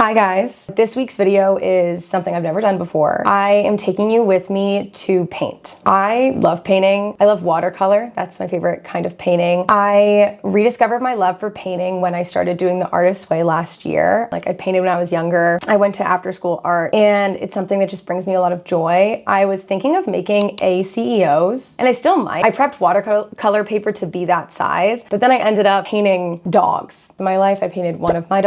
Hi guys. This week's video is something I've never done before. I am taking you with me to paint. I love painting. I love watercolor. That's my favorite kind of painting. I rediscovered my love for painting when I started doing the artist's way last year. Like, I painted when I was younger. I went to after school art and it's something that just brings me a lot of joy. I was thinking of making Aceos, and I still might. I prepped watercolor paper to be that size, but then I ended up painting dogs. In my life, I painted one of my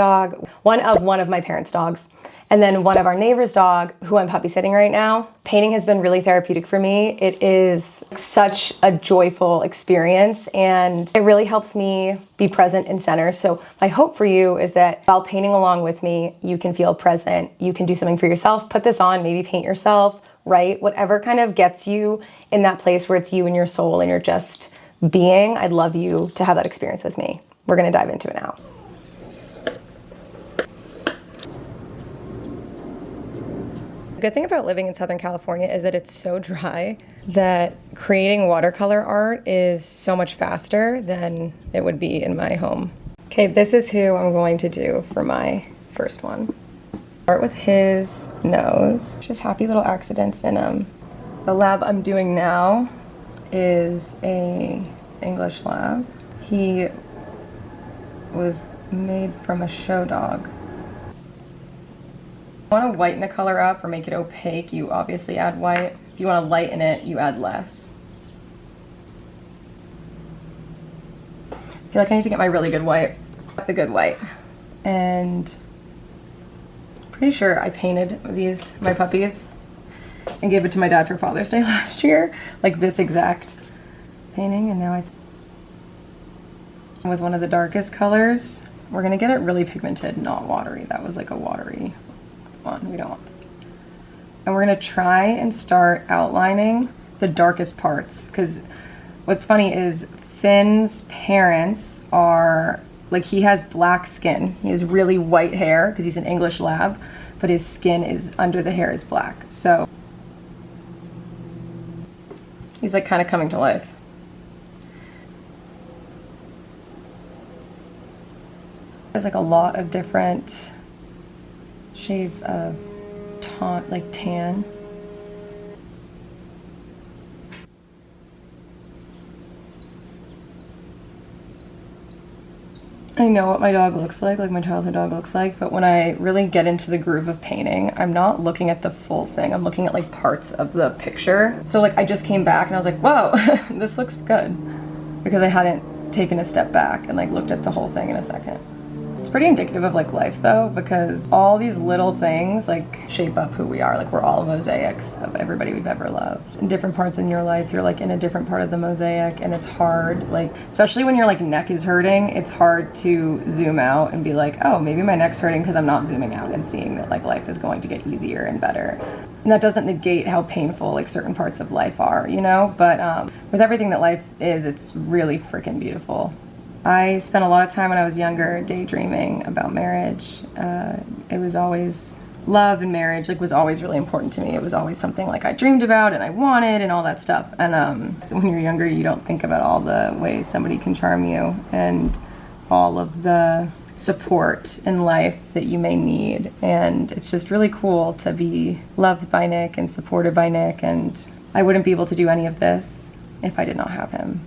my parents' dogs, and then one of our neighbor's dog, who I'm puppy sitting right now. Painting has been really therapeutic for me. It is such a joyful experience, and it really helps me be present and center. So my hope for you is that while painting along with me, you can feel present. You can do something for yourself. Put this on, maybe paint yourself, write, whatever kind of gets you in that place where it's you and your soul and you're just being. I'd love you to have that experience with me. We're gonna dive into it now. The good thing about living in Southern California is that it's so dry that creating watercolor art is so much faster than it would be in my home. Okay, this is who I'm going to do for my first one. Start with his nose, just happy little accidents in him. The lab I'm doing now is a English lab. He was made from a show dog. If you want to whiten a color up or make it opaque, you obviously add white. If you want to lighten it, you add less. I feel like I need to get my really good white, the good white. And pretty sure I painted my puppies, and gave it to my dad for Father's Day last year, like this exact painting, and now with one of the darkest colors. We're gonna get it really pigmented, not watery. That was like a watery one. We don't want that. And we're gonna try and start outlining the darkest parts, because what's funny is Finn's parents are, like, he has black skin. He has really white hair because he's an English lab, but his skin is, under the hair is black. So he's like kind of coming to life. There's like a lot of different shades of tan. I know what my dog looks like my childhood dog looks like, but when I really get into the groove of painting, I'm not looking at the full thing. I'm looking at like parts of the picture. So like I just came back and I was like, whoa, this looks good, because I hadn't taken a step back and like looked at the whole thing in a second. It's pretty indicative of like life though, because all these little things like shape up who we are. Like, we're all mosaics of everybody we've ever loved. In different parts in your life, you're like in a different part of the mosaic, and it's hard, like, especially when your like neck is hurting, it's hard to zoom out and be like, oh, maybe my neck's hurting, because I'm not zooming out and seeing that like life is going to get easier and better. And that doesn't negate how painful like certain parts of life are, you know? But with everything that life is, it's really freaking beautiful. I spent a lot of time when I was younger daydreaming about marriage. It was always, love and marriage like was always really important to me. It was always something like I dreamed about and I wanted and all that stuff. And so when you're younger, you don't think about all the ways somebody can charm you and all of the support in life that you may need. And it's just really cool to be loved by Nick and supported by Nick. And I wouldn't be able to do any of this if I did not have him.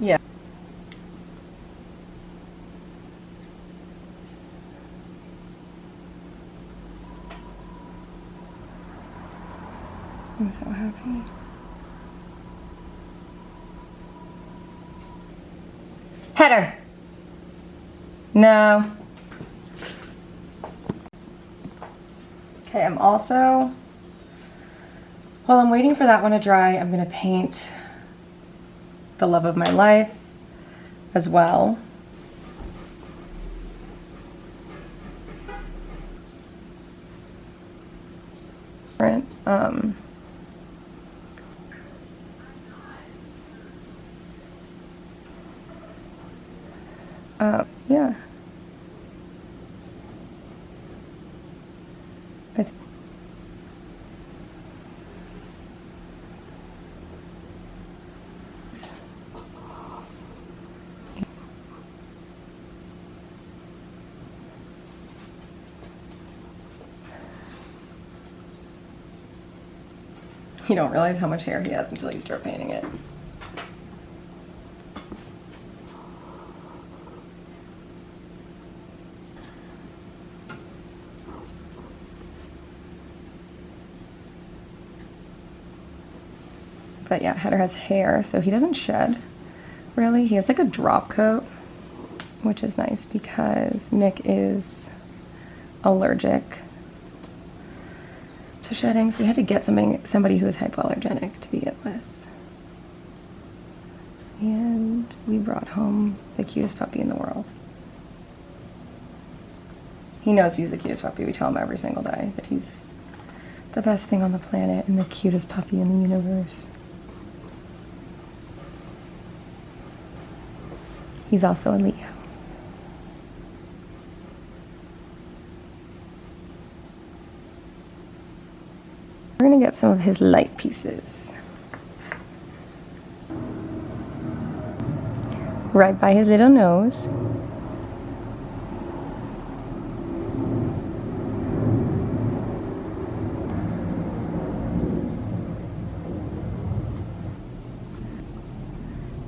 Yeah. I'm so happy. Header. No. Okay, I'm also, while I'm waiting for that one to dry, I'm gonna paint the love of my life as well. Yeah. You don't realize how much hair he has until you start painting it. But yeah, Header has hair, so he doesn't shed, really. He has like a drop coat, which is nice because Nick is allergic to shedding, so we had to get somebody who is hypoallergenic to begin with. And we brought home the cutest puppy in the world. He knows he's the cutest puppy. We tell him every single day that he's the best thing on the planet and the cutest puppy in the universe. He's also a Leo. We're gonna get some of his light pieces. Right by his little nose.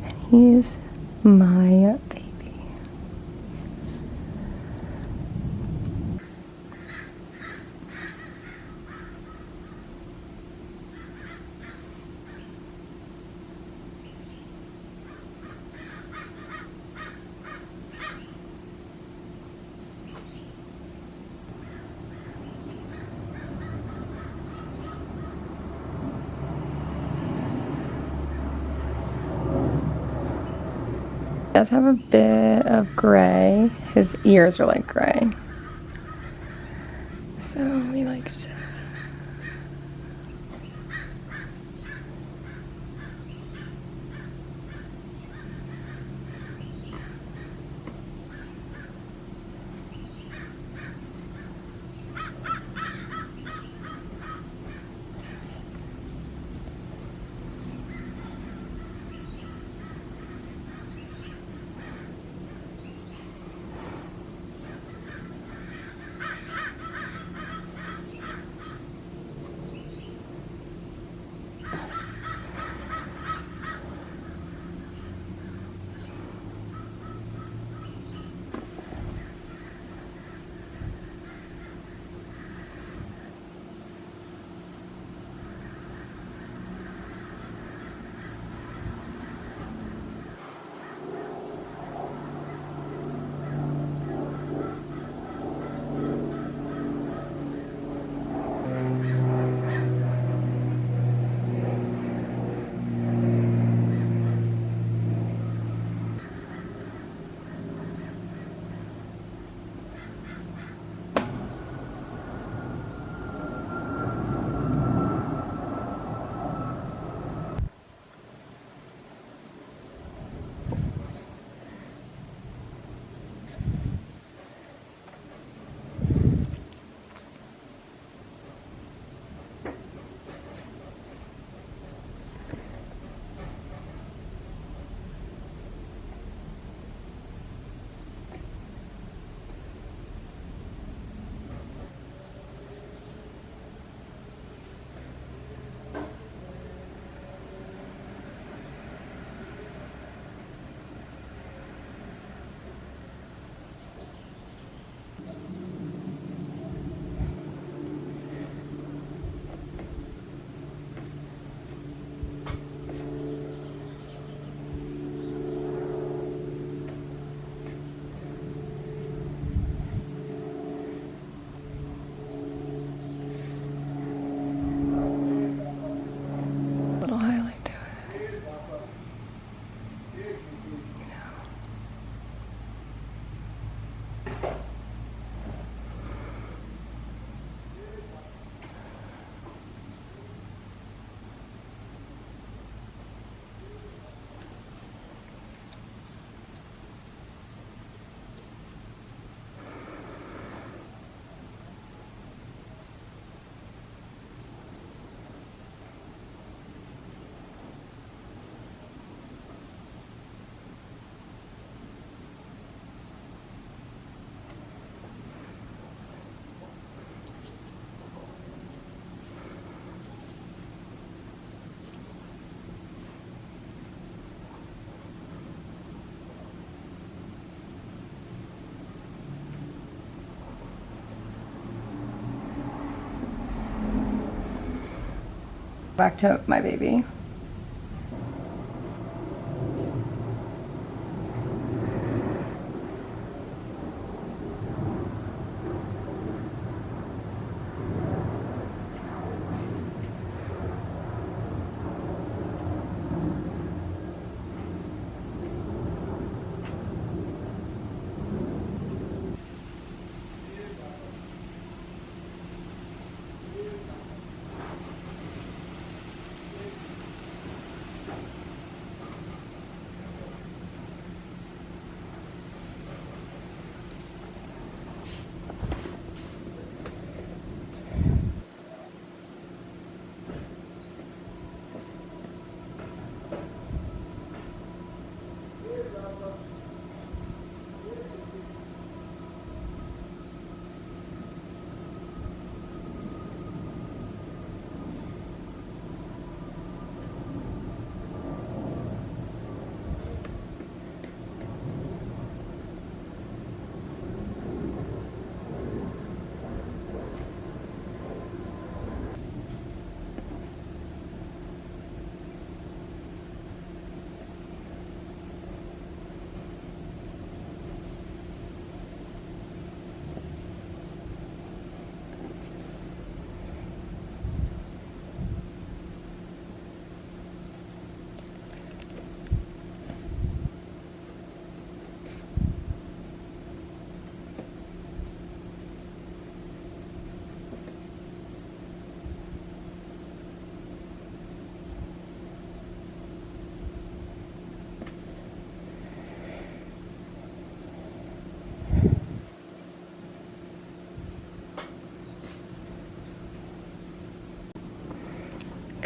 And he's my baby. Does have a bit of gray. His ears are like gray. So we like to Back to my baby.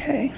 Okay.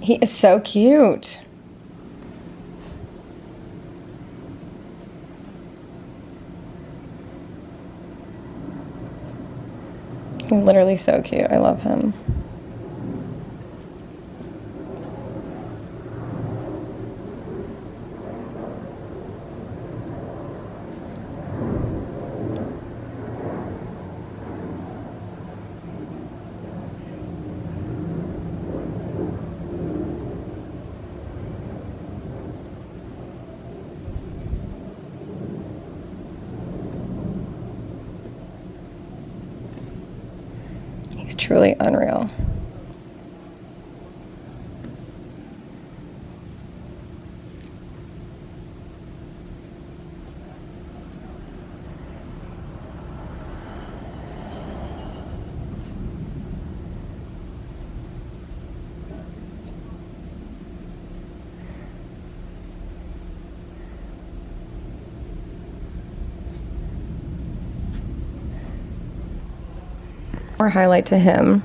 He is so cute. He's literally so cute. I love him. He's truly unreal. More highlight to him.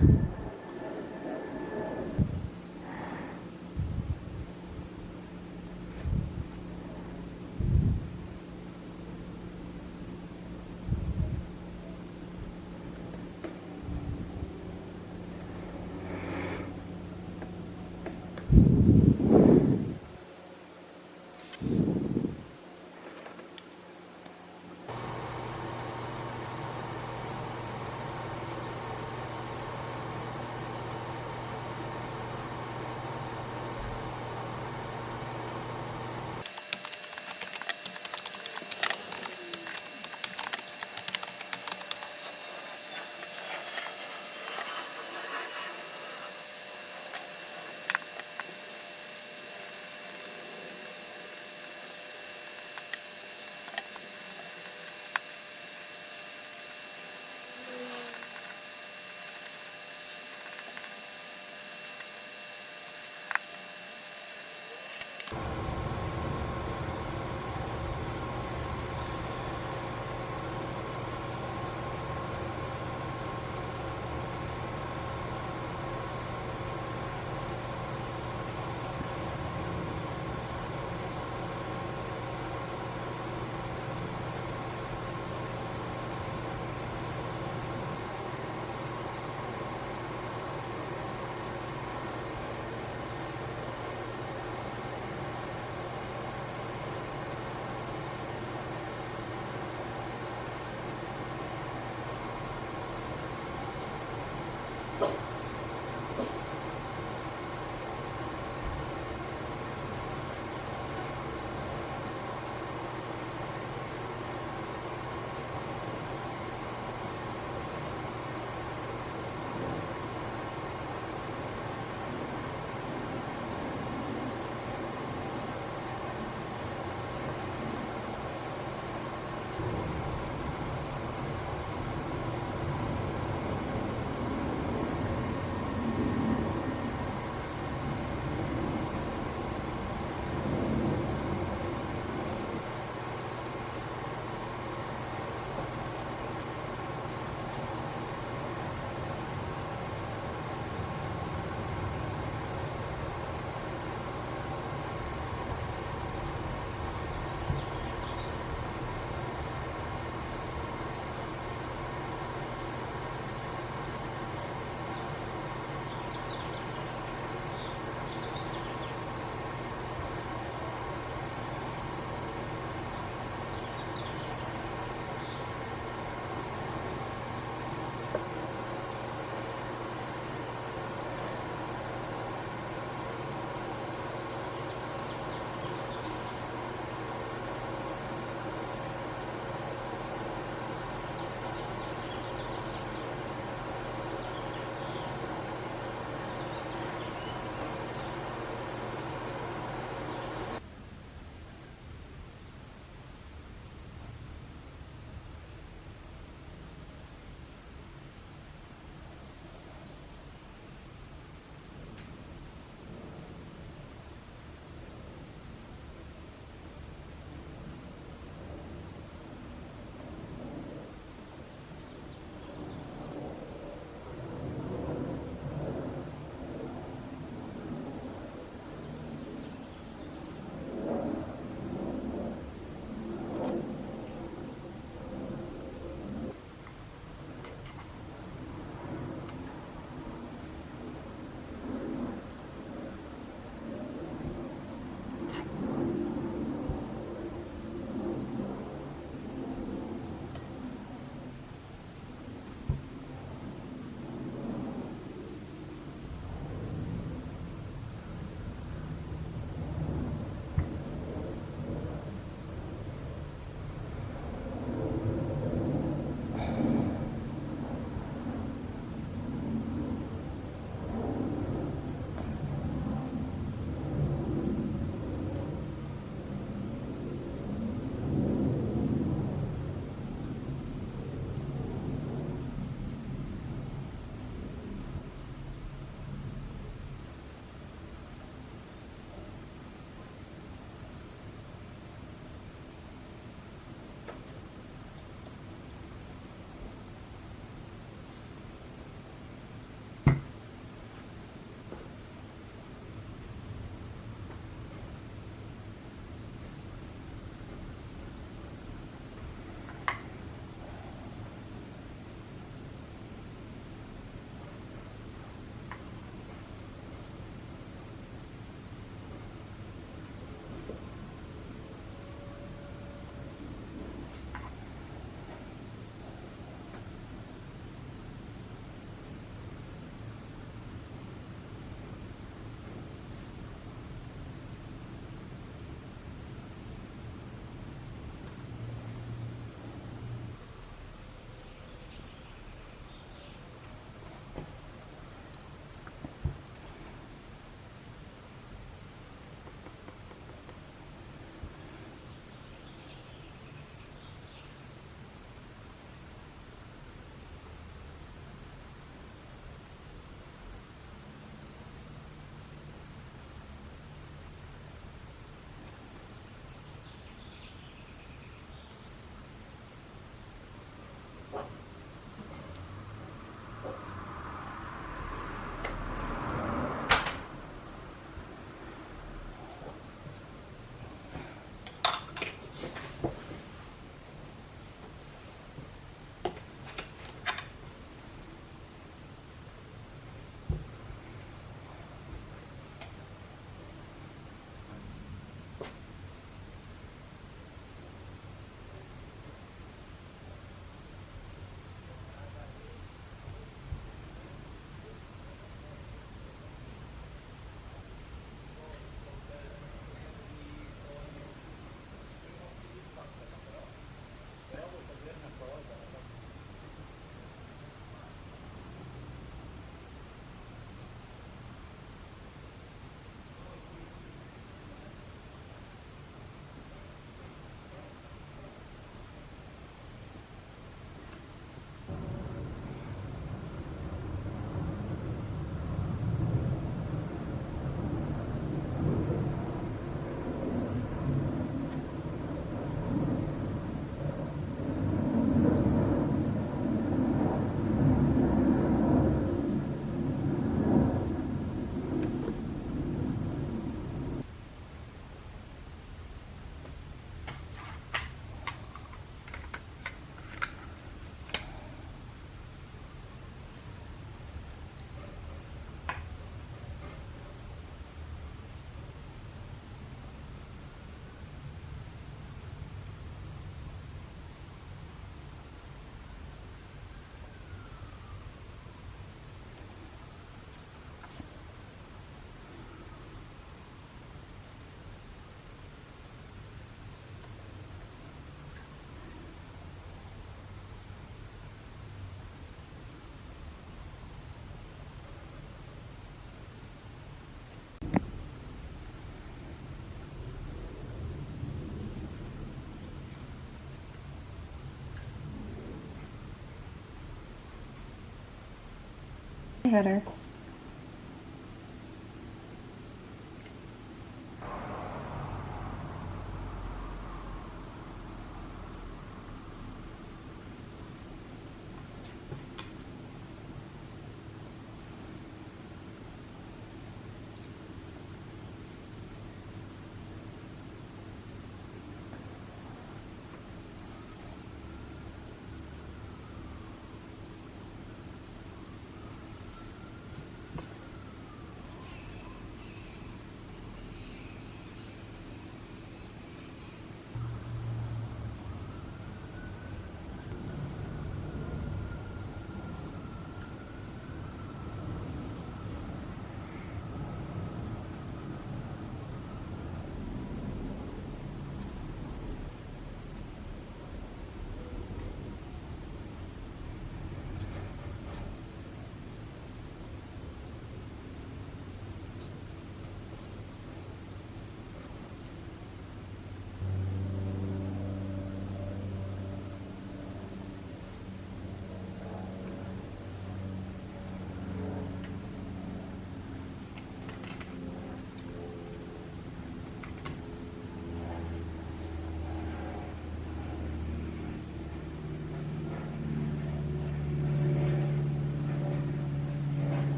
Header.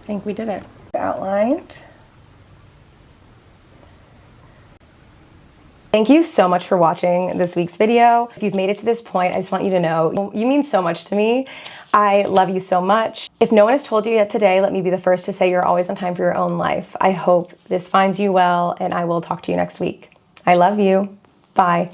I think we did it. Outlined. Thank you so much for watching this week's video. If you've made it to this point, I just want you to know you mean so much to me. I love you so much. If no one has told you yet today, let me be the first to say you're always on time for your own life. I hope this finds you well, and I will talk to you next week. I love you. Bye.